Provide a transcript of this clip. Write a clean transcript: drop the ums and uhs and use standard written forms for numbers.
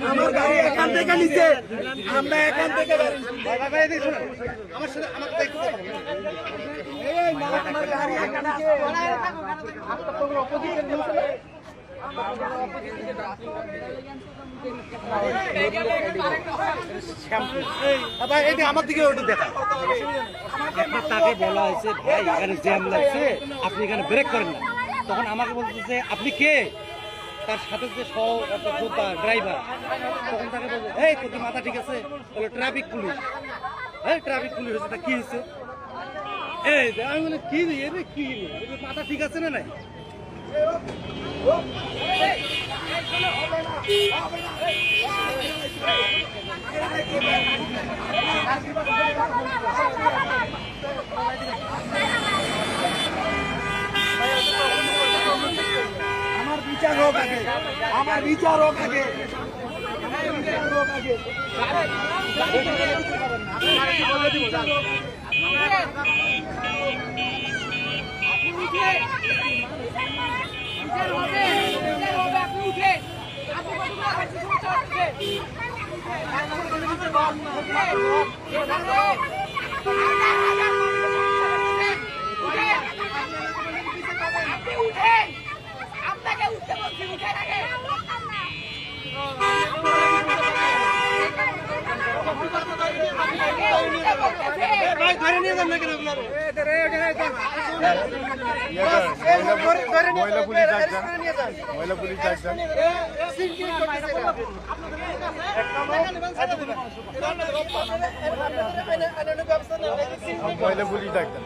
আমার গাড়ি এখান থেকে নিচে আমরা এখান থেকে আমার দিকে ওটা দেখা তাকে বলা হয়েছে ভাই এখানে জ্যাম লাগছে আপনি এখানে ব্রেক করেন না তখন আমাকে বলতেছে আপনি কে তার সাথে যে সহযোদ্ধা ড্রাইভার তখন তাকে বলছে এই তোর কি মাথা ঠিক আছে বলে ট্রাফিক পুলিশ হ্যাঁ ট্রাফিক পুলিশ হচ্ছে তা কি হয়েছে এই আমি বলে কি রে কি মাথা ঠিক আছে না নাই আমার বিচার হোক আগে আমার বিচার হোক আগে আপনাকে উঠতে বলছি উঠে আগে ধরে নিয়ে যান না কেন মহিলা পুলিশ ডাকছেন মহিলা পুলিশ ডাকছেন মহিলা পুলিশ ডাকছেন